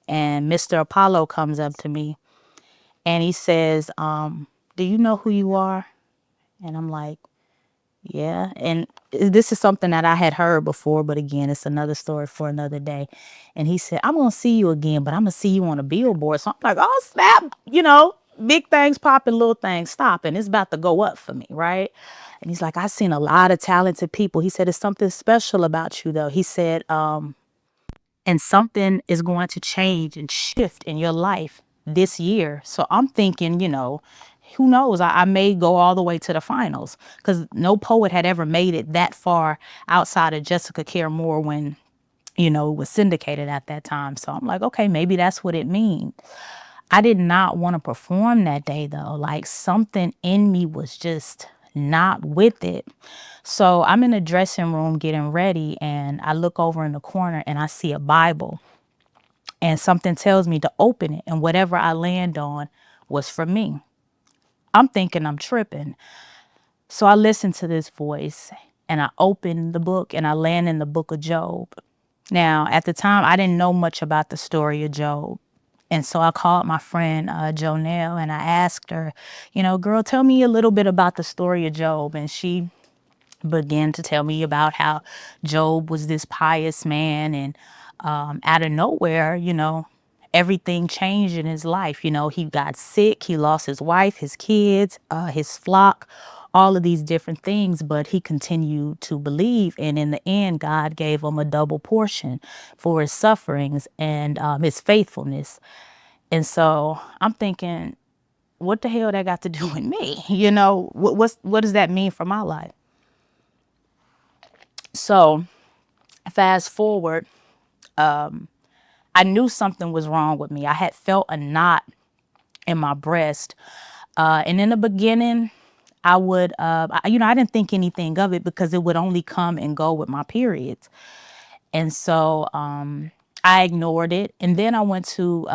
And Mr. Apollo comes up to me and he says, do you know who you are? And I'm like, yeah. And this is something that I had heard before, but again, it's another story for another day. And he said, I'm going to see you again, but I'm going to see you on a billboard. So I'm like, oh, snap, big things popping, little things stopping. It's about to go up for me, right? And he's like, I've seen a lot of talented people. He said, it's something special about you, though. He said, and something is going to change and shift in your life this year. So I'm thinking, who knows? I may go all the way to the finals because no poet had ever made it that far outside of Jessica Care Moore when, it was syndicated at that time. So I'm like, okay, maybe that's what it means. I did not want to perform that day though. Like something in me was just not with it. So I'm in the dressing room getting ready and I look over in the corner and I see a Bible and something tells me to open it. And whatever I land on was for me. I'm thinking I'm tripping. So I listen to this voice and I open the book and I land in the book of Job. Now, at the time, I didn't know much about the story of Job. And so I called my friend Jonelle and I asked her, girl, tell me a little bit about the story of Job. And she began to tell me about how Job was this pious man and out of nowhere, everything changed in his life. He got sick, he lost his wife, his kids, his flock, all of these different things, but he continued to believe. And in the end, God gave him a double portion for his sufferings and his faithfulness. And so I'm thinking, what the hell that got to do with me? What does that mean for my life? So fast forward, I knew something was wrong with me. I had felt a knot in my breast. And in the beginning, I didn't think anything of it because it would only come and go with my periods. And so I ignored it. And then I went to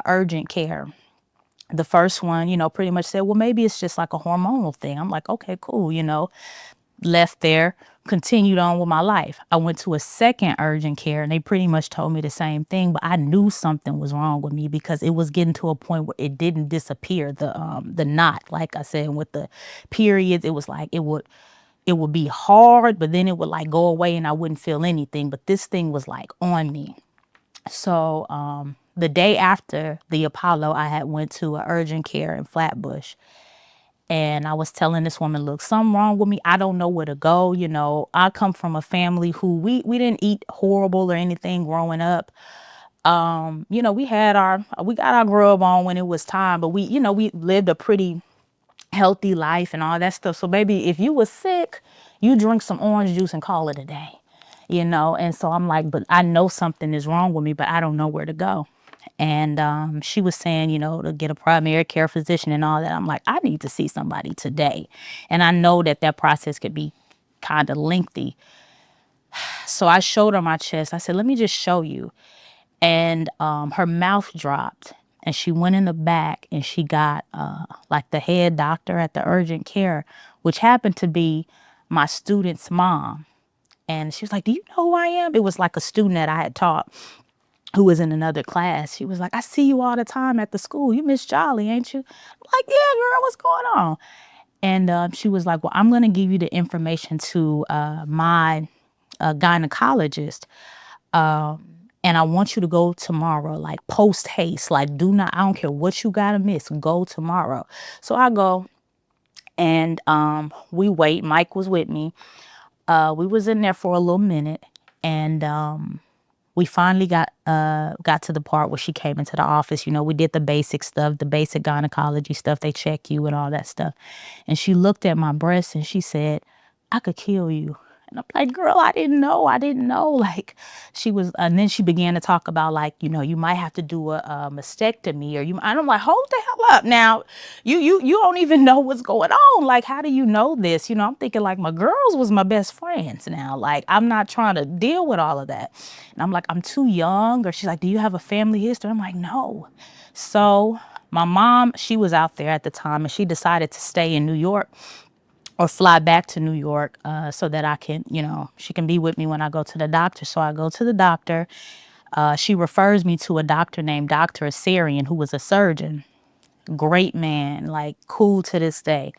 urgent care. The first one, pretty much said, well, maybe it's just like a hormonal thing. I'm like, okay, cool, left there, continued on with my life. I went to a second urgent care and they pretty much told me the same thing, but I knew something was wrong with me because it was getting to a point where it didn't disappear. The knot, like I said, with the periods, it was like it would be hard, but then it would like go away and I wouldn't feel anything. But this thing was like on me. So the day after the Apollo, I had went to a urgent care in Flatbush. And I was telling this woman, look, something wrong with me. I don't know where to go. I come from a family who we didn't eat horrible or anything growing up. We got our grub on when it was time, but we lived a pretty healthy life and all that stuff. So baby, if you was sick, you drink some orange juice and call it a day, And so I'm like, but I know something is wrong with me, but I don't know where to go. And she was saying, to get a primary care physician and all that. I'm like, I need to see somebody today. And I know that process could be kind of lengthy. So I showed her my chest. I said, let me just show you. And her mouth dropped. And she went in the back and she got like the head doctor at the urgent care, which happened to be my student's mom. And she was like, do you know who I am? It was like a student that I had taught who was in another class. She was like, I see you all the time at the school. You Miss Jolley, ain't you? I'm like, yeah, girl, what's going on? And she was like, well, I'm going to give you the information to my gynecologist. And I want you to go tomorrow, like post haste. Like, I don't care what you got to miss. Go tomorrow. So I go and we wait. Mike was with me. We was in there for a little minute. And we finally got to the part where she came into the office. We did the basic stuff, the basic gynecology stuff. They check you and all that stuff. And she looked at my breast and she said, I could kill you. And I'm like, girl, I didn't know. Like and then she began to talk about like, you might have to do a mastectomy and I'm like, hold the hell up. Now, you don't even know what's going on. Like, how do you know this? I'm thinking like my girls was my best friends now. Like, I'm not trying to deal with all of that. And I'm like, I'm too young. Or she's like, do you have a family history? I'm like, no. So my mom, she was out there at the time and she decided to stay in New York or fly back to New York so that I can, she can be with me when I go to the doctor. So I go to the doctor. She refers me to a doctor named Dr. Asarian, who was a surgeon. Great man, like cool to this day.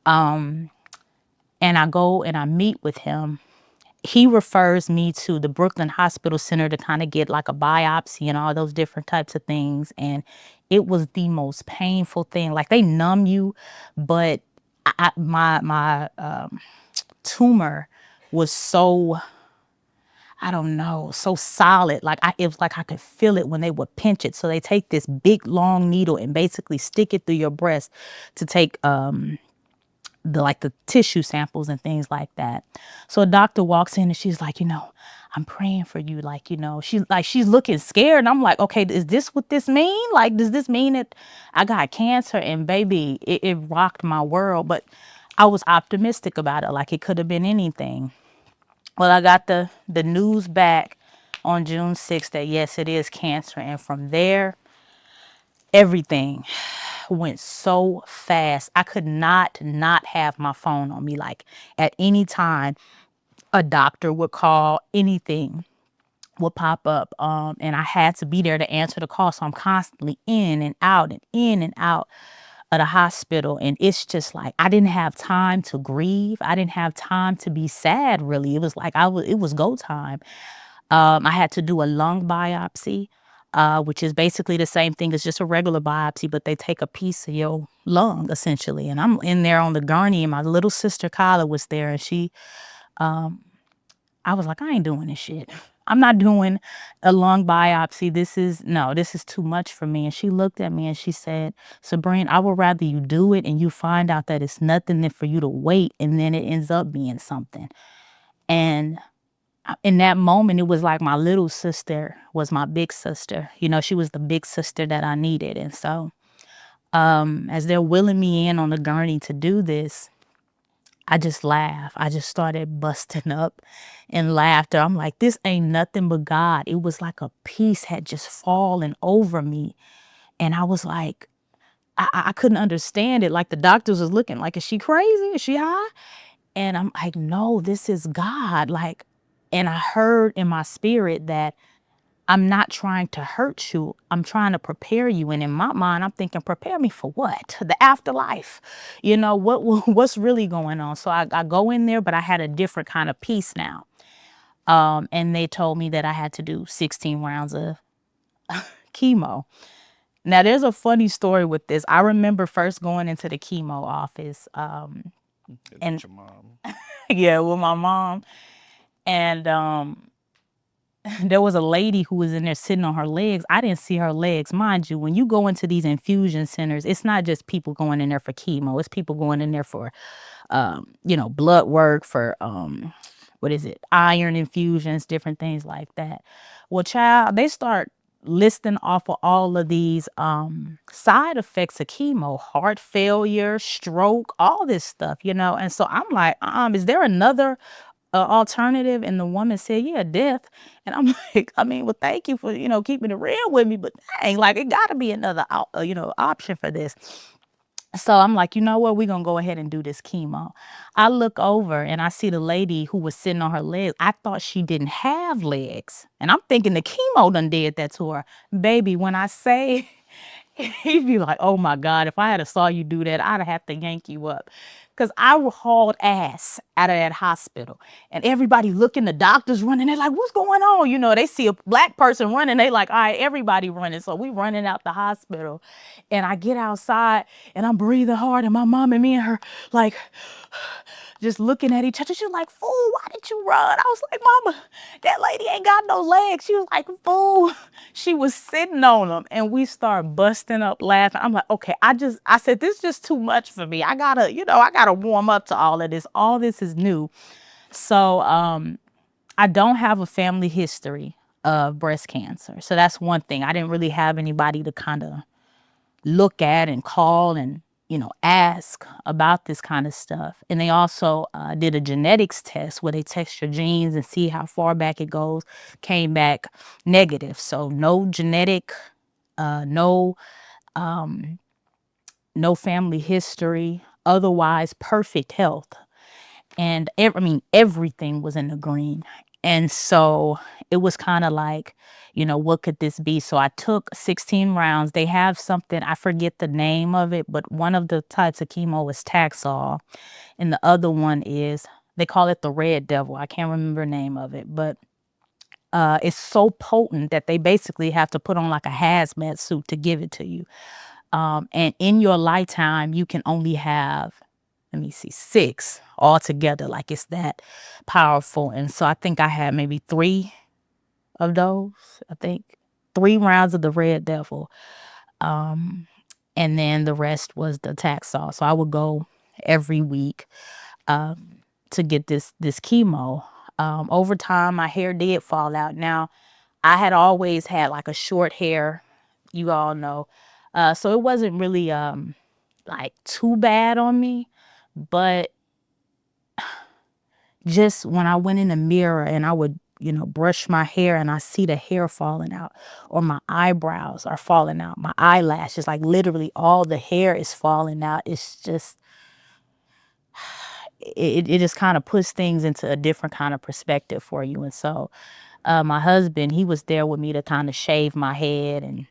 And I go and I meet with him. He refers me to the Brooklyn Hospital Center to kind of get like a biopsy and all those different types of things. And it was the most painful thing. Like they numb you, but my tumor was so, I don't know, so solid. Like it was like I could feel it when they would pinch it. So they take this big long needle and basically stick it through your breast to take the tissue samples and things like that. So a doctor walks in and she's like, I'm praying for you. Like, she's looking scared. And I'm like, okay, is this what this mean? Like, does this mean that I got cancer? And baby, it rocked my world. But I was optimistic about it. Like it could have been anything. Well, I got the news back on June 6th that yes, it is cancer. And from there, everything went so fast. I could not have my phone on me. Like at any time, a doctor would call, anything would pop up. And I had to be there to answer the call. So I'm constantly in and out and in and out of the hospital. And it's just like, I didn't have time to grieve. I didn't have time to be sad, really. It was like, it was go time. I had to do a lung biopsy, which is basically the same thing as just a regular biopsy, but they take a piece of your lung, essentially. And I'm in there on the gurney, and my little sister, Kyla, was there, and I was like, I ain't doing this shit. I'm not doing a lung biopsy. This is too much for me. And she looked at me and she said, Sabrina, I would rather you do it and you find out that it's nothing than for you to wait and then it ends up being something. And in that moment, it was like my little sister was my big sister. She was the big sister that I needed. And so as they're wheeling me in on the gurney to do this, I just laughed. I just started busting up in laughter. I'm like, this ain't nothing but God. It was like a peace had just fallen over me. And I was like, I couldn't understand it. Like the doctors was looking like, is she crazy? Is she high? And I'm like, no, this is God. Like, and I heard in my spirit that I'm not trying to hurt you. I'm trying to prepare you. And in my mind, I'm thinking, prepare me for what? The afterlife. What's really going on? So I go in there, but I had a different kind of peace now. And they told me that I had to do 16 rounds of chemo. Now, there's a funny story with this. I remember first going into the chemo office. And your mom. Yeah, with my mom. And there was a lady who was in there sitting on her legs. I didn't see her legs. Mind you, when you go into these infusion centers, it's not just people going in there for chemo. It's people going in there for, blood work, for, iron infusions, different things like that. Well, child, they start listing off of all of these side effects of chemo, heart failure, stroke, all this stuff, And so I'm like, is there another alternative? And the woman said, yeah, death. And I'm like, well, thank you for, keeping it real with me, but dang, like it got to be another, option for this. So I'm like, you know what? We're going to go ahead and do this chemo. I look over and I see the lady who was sitting on her legs. I thought she didn't have legs. And I'm thinking the chemo done did that to her. Baby, when I say, he'd be like, oh my God, if I had saw you do that, I'd have to yank you up. Because I hauled ass out of that hospital. And everybody looking, the doctors running. They're like, what's going on? They see a black person running. They like, all right, everybody running. So we running out the hospital. And I get outside and I'm breathing hard. And my mom and me and her like just looking at each other. She's like, fool, why did you run? I was like, mama, that lady ain't got no legs. She was like, fool. She was sitting on them. And we start busting up laughing. I'm like, okay, I said, this is just too much for me. I gotta warm up to all of this. All this is new. So I don't have a family history of breast cancer. So that's one thing. I didn't really have anybody to kind of look at and call and ask about this kind of stuff. And they also did a genetics test where they test your genes and see how far back it goes. Came back negative. So no genetic, no family history, otherwise perfect health. And everything was in the green. And so it was kind of like, what could this be? So I took 16 rounds. They have something, I forget the name of it, but one of the types of chemo is Taxol, and the other one is, they call it the Red Devil. I can't remember the name of it, but it's so potent that they basically have to put on like a hazmat suit to give it to you. And in your lifetime, you can only have, let me see, 6 altogether. Like, it's that powerful. And so I think I had maybe 3 of those. I think 3 rounds of the Red Devil. Um, and then the rest was the Taxol. So I would go every week to get this chemo. Over time, my hair did fall out. Now, I had always had like a short hair, you all know. So it wasn't really like too bad on me, but just when I went in the mirror and I would, brush my hair and I see the hair falling out, or my eyebrows are falling out, my eyelashes, like literally all the hair is falling out. It's just, it just kind of puts things into a different kind of perspective for you. And so my husband, he was there with me to kind of shave my head and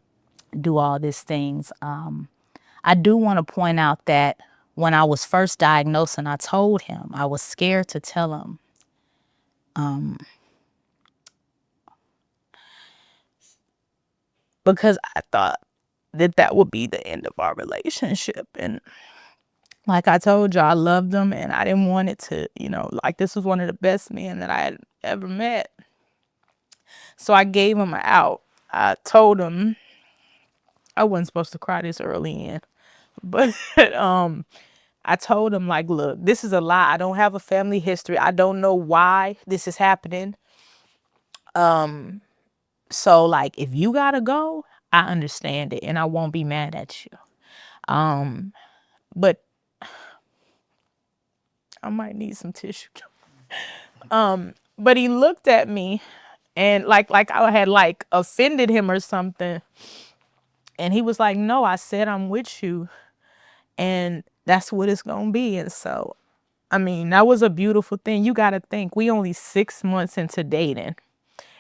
do all these things. I do want to point out that when I was first diagnosed and I told him, I was scared to tell him. Because I thought that would be the end of our relationship. And like I told you, I loved him and I didn't want it to, like, this was one of the best men that I had ever met. So I gave him an out. I told him, I wasn't supposed to cry this early in, but I told him, like, look, this is a lie. I don't have a family history. I don't know why this is happening. So, like, if you gotta go, I understand it and I won't be mad at you. But I might need some tissue. But he looked at me and like I had like offended him or something. And he was like, no, I said I'm with you. And that's what it's gonna be. And so, I mean, that was a beautiful thing. You gotta think, we only 6 months into dating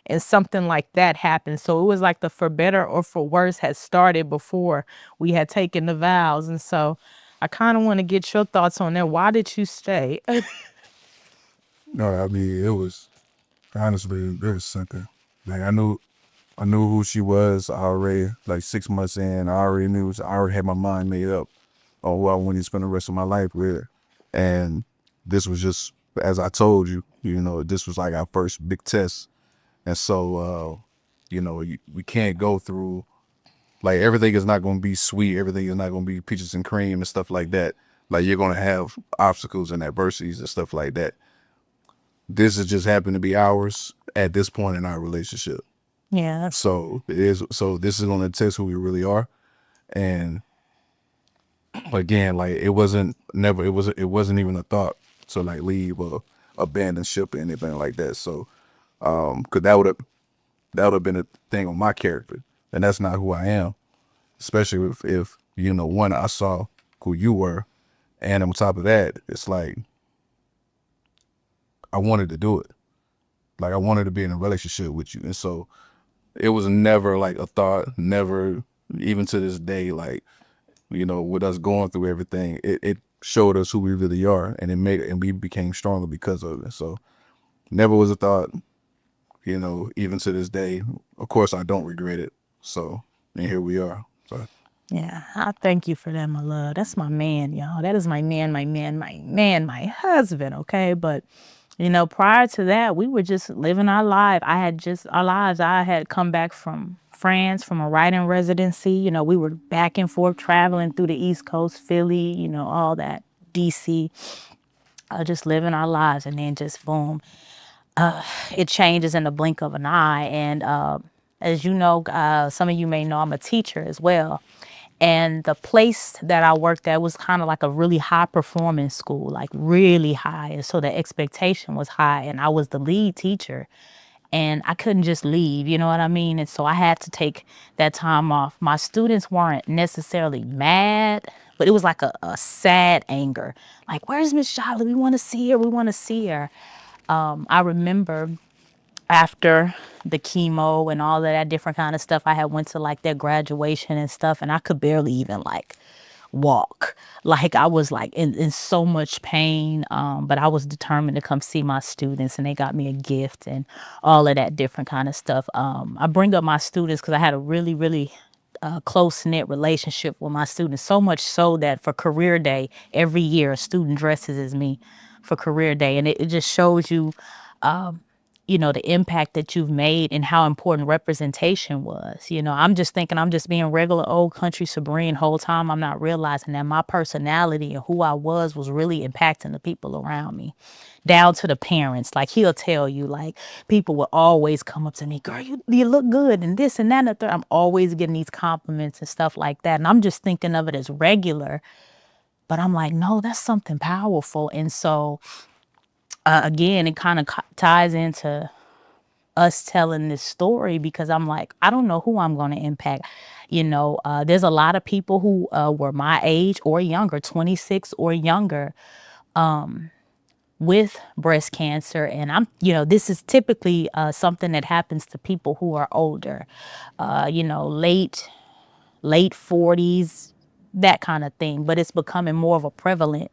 and something like that happened. So it was like the for better or for worse had started before we had taken the vows. And so I kind of want to get your thoughts on that. Why did you stay? No, I mean, it was honestly very simple. Like I knew who she was already. Like 6 months in, I already had my mind made up on who I wanted to spend the rest of my life with. And this was just, as I told you, this was like our first big test. And so, we can't go through, like, everything is not going to be sweet. Everything is not going to be peaches and cream and stuff like that. Like, you're going to have obstacles and adversities and stuff like that. This has just happened to be ours at this point in our relationship. Yeah. So it is. So this is going to test who we really are. And again, like, it wasn't even a thought to like leave or abandon ship or anything like that. So, cause that would have been a thing on my character, and that's not who I am. Especially if one, I saw who you were, and on top of that, it's like I wanted to do it. Like, I wanted to be in a relationship with you, and so it was never like a thought. Never, even to this day, like, with us going through everything, it showed us who we really are, and we became stronger because of it. So never was a thought, even to this day. Of course, I don't regret it. So, and here we are. So Yeah, I thank you for that, my love. That's my man, y'all. That is my man, my man, my man, my husband, okay? But, prior to that, we were just living our life. Our lives. I had come back from France from a writing residency. We were back and forth traveling through the East Coast, Philly, all that, DC. Just living our lives. And then just boom, it changes in the blink of an eye. And as you know, some of you may know I'm a teacher as well. And the place that I worked at was kind of like a really high performing school, like really high. And so the expectation was high. And I was the lead teacher. And I couldn't just leave, you know what I mean? And so I had to take that time off. My students weren't necessarily mad, but it was like a sad anger. Like, where's Miss Jolley? We want to see her. We want to see her. I remember after the chemo and all of that different kind of stuff, I had went to like their graduation and stuff, and I could barely even like walk. Like I was like in so much pain, but I was determined to come see my students, and they got me a gift and all of that different kind of stuff. I bring up my students because I had a really close knit relationship with my students, so much so that for career day every year a student dresses as me for career day, and it just shows you the impact that you've made and how important representation was. I'm just thinking I'm just being regular old country Sabrine whole time. I'm not realizing that my personality and who I was really impacting the people around me, down to the parents. Like he'll tell you, like people will always come up to me, girl, you look good and this and that and the third. I'm always getting these compliments and stuff like that. And I'm just thinking of it as regular. But I'm like, no, that's something powerful. And so, again, it kind of ties into us telling this story because I'm like, I don't know who I'm going to impact. There's a lot of people who were my age or younger, 26 or younger, with breast cancer. And this is typically something that happens to people who are older, late 40s, that kind of thing. But it's becoming more of a prevalent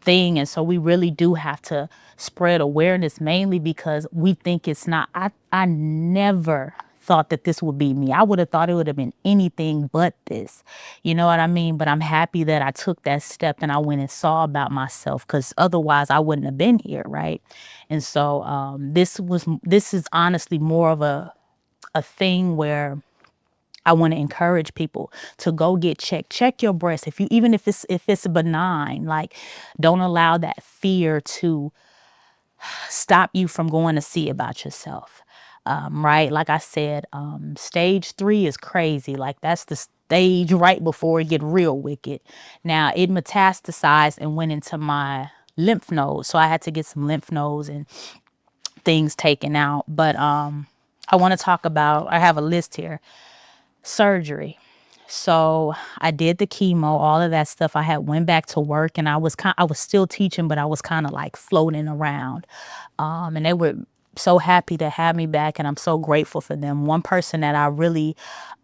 thing. And so we really do have to spread awareness, mainly because we think it's not. I never thought that this would be me. I would have thought it would have been anything but this. You know what I mean? But I'm happy that I took that step and I went and saw about myself, because otherwise I wouldn't have been here, right? And so this is honestly more of a thing where I want to encourage people to go get checked. Check your breast. Even if it's benign, like don't allow that fear to stop you from going to see about yourself. Right? Like I said, stage 3 is crazy. Like that's the stage right before it get real wicked. Now it metastasized and went into my lymph nodes. So I had to get some lymph nodes and things taken out. But I want to talk about, I have a list here. Surgery. So I did the chemo, all of that stuff. I had went back to work, and I was still teaching, but I was kind of like floating around. And they were so happy to have me back, and I'm so grateful for them. One person that I really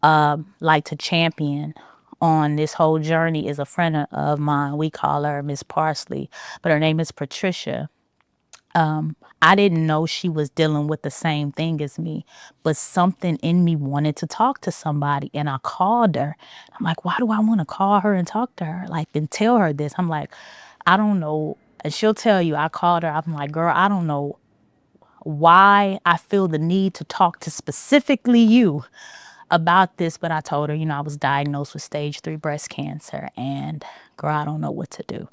like to champion on this whole journey is a friend of mine. We call her Miss Parsley, but her name is Patricia. I didn't know she was dealing with the same thing as me, but something in me wanted to talk to somebody, and I called her. I'm like, why do I want to call her and talk to her? Like, and tell her this. I'm like, I don't know. And she'll tell you, I called her. I'm like, girl, I don't know why I feel the need to talk to specifically you about this, but I told her, I was diagnosed with stage 3 breast cancer, and girl, I don't know what to do.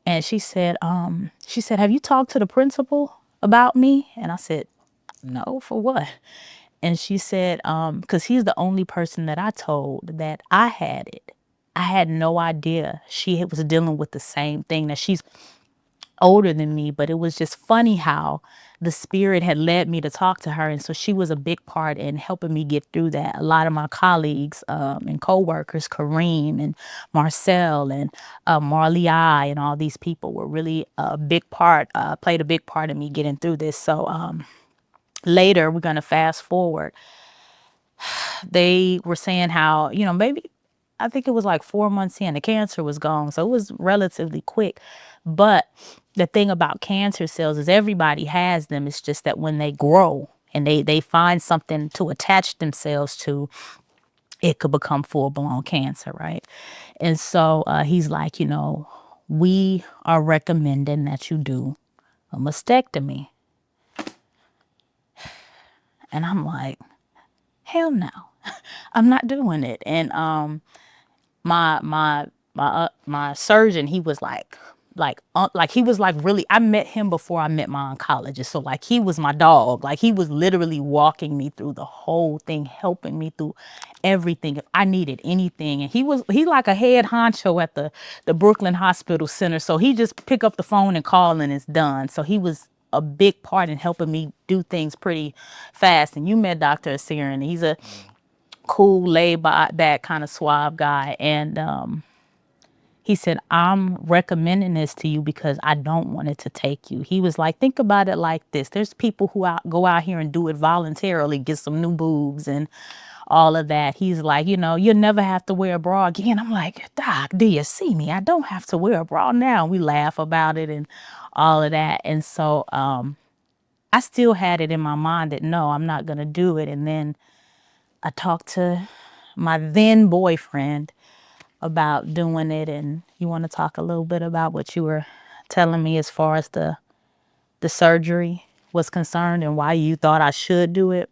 And she said, have you talked to the principal about me? And I said, no, for what? And she said, because he's the only person that I told that I had it. I had no idea she was dealing with the same thing. That she's older than me, but it was just funny how the spirit had led me to talk to her. And so she was a big part in helping me get through that. A lot of my colleagues and coworkers, Kareem and Marcel and Marley I and all these people were really a big part, played a big part in me getting through this. So later, we're going to fast forward. They were saying how, maybe I think it was like 4 months in, the cancer was gone. So it was relatively quick. But the thing about cancer cells is everybody has them. It's just that when they grow and they find something to attach themselves to, it could become full-blown cancer, right? And so he's like, we are recommending that you do a mastectomy. And I'm like, hell no, I'm not doing it. And my surgeon, he was like he was like really, I met him before I met my oncologist. So like he was my dog. Like he was literally walking me through the whole thing, helping me through everything if I needed anything. And he like a head honcho at the Brooklyn Hospital Center. So he just pick up the phone and call and it's done. So he was a big part in helping me do things pretty fast. And you met Dr. Asir, and he's a cool, laid back kind of suave guy. And He said, I'm recommending this to you because I don't want it to take you. He was like, think about it like this. There's people who go out here and do it voluntarily, get some new boobs and all of that. He's like, you'll never have to wear a bra again. I'm like, Doc, do you see me? I don't have to wear a bra now. We laugh about it and all of that. And so I still had it in my mind that, no, I'm not going to do it. And then I talked to my then boyfriend about doing it. And you want to talk a little bit about what you were telling me as far as the surgery was concerned and why you thought I should do it?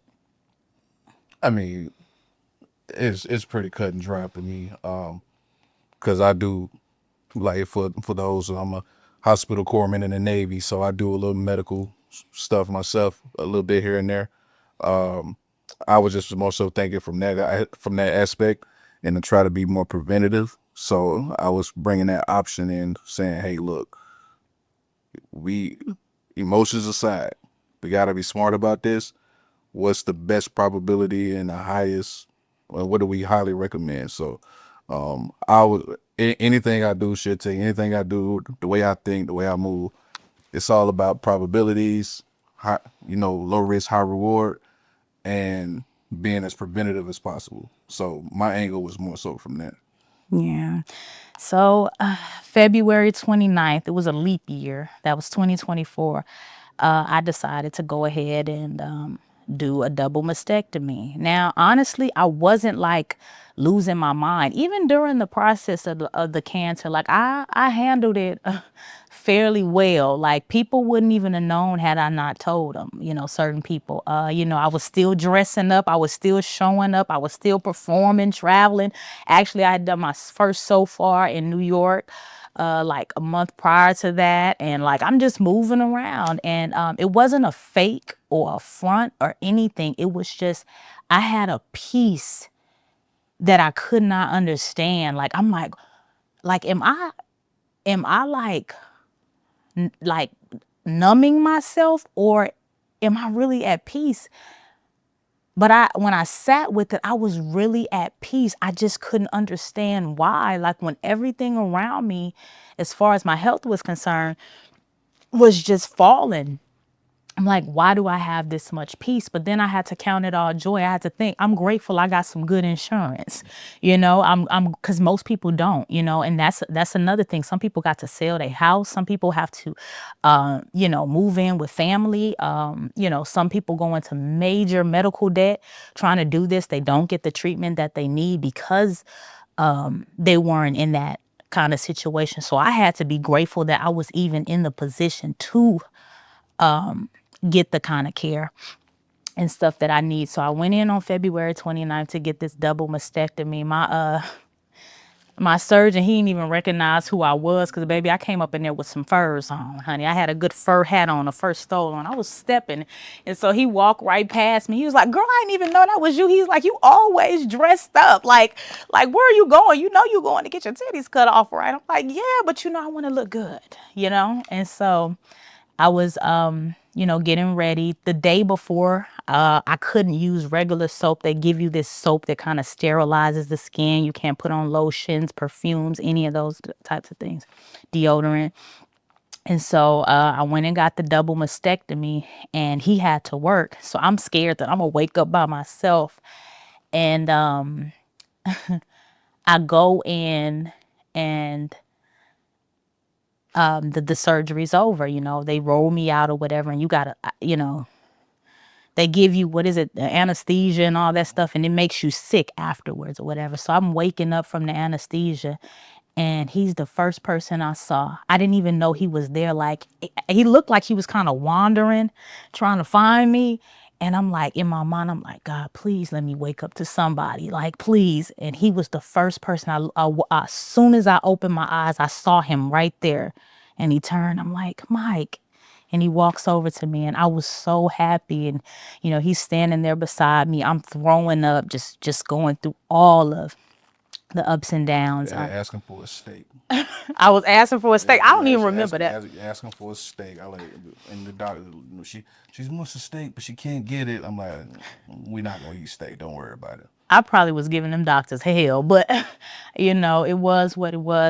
I mean, it's pretty cut and dry for me. Because I do, like, for those, I'm a hospital corpsman in the Navy, so I do a little medical stuff myself, a little bit here and there. I was just more so thinking from that aspect, and to try to be more preventative. So I was bringing that option in, saying, "Hey, look, we emotions aside, we got to be smart about this. What's the best probability and the highest? Well, what do we highly recommend?" So I would anything I do should take anything I do, the way I think, the way I move. It's all about probabilities, high, low risk, high reward, and being as preventative as possible. So my angle was more so from that. Yeah. So February 29th, it was a leap year. That was 2024. I decided to go ahead and do a double mastectomy. Now, honestly, I wasn't like losing my mind. Even during the process of the cancer, like I handled it fairly well. Like people wouldn't even have known had I not told them, certain people. I was still dressing up. I was still showing up. I was still performing, traveling. Actually, I had done my first so far in New York like a month prior to that. And like, I'm just moving around. And it wasn't a fake or a front or anything. It was just, I had a peace that I could not understand. Like, I'm like, am I like numbing myself, or am I really at peace? But when I sat with it, I was really at peace. I just couldn't understand why. Like when everything around me, as far as my health was concerned, was just falling. I'm like, why do I have this much peace? But then I had to count it all joy. I had to think, I'm grateful I got some good insurance. Because most people don't, and that's another thing. Some people got to sell their house. Some people have to, move in with family. Some people go into major medical debt trying to do this. They don't get the treatment that they need because they weren't in that kind of situation. So I had to be grateful that I was even in the position to get the kind of care and stuff that I need. So I went in on February 29th to get this double mastectomy. My surgeon, he didn't even recognize who I was because, baby, I came up in there with some furs on, honey. I had a good fur hat on, a fur stole on. I was stepping. And so he walked right past me. He was like, girl, I didn't even know that was you. He's like, you always dressed up. Like where are you going? You going to get your titties cut off, right? I'm like, yeah, but I want to look good, And so I was, getting ready. The day before, I couldn't use regular soap. They give you this soap that kind of sterilizes the skin. You can't put on lotions, perfumes, any of those types of things, deodorant. And so I went and got the double mastectomy, and he had to work. So I'm scared that I'm going to wake up by myself. And I go in, and the surgery's over, they roll me out or whatever, and you gotta, they give you, what is it, the anesthesia and all that stuff, and it makes you sick afterwards or whatever. So I'm waking up from the anesthesia, and he's the first person I saw. I didn't even know he was there. Like, he looked like he was kind of wandering, trying to find me. And I'm like, in my mind, I'm like, God, please let me wake up to somebody. Like, please. And he was the first person. As soon as I opened my eyes, I saw him right there. And he turned. I'm like, Mike. And he walks over to me, and I was so happy. And, he's standing there beside me. I'm throwing up, just going through all of the ups and downs. Asking for a steak. I was asking for a steak. I don't even remember that. Asking for a steak. I like, and the doctor, she wants a steak, but she can't get it. I'm like, we're not gonna eat steak. Don't worry about it. I probably was giving them doctors hell, but it was what it was.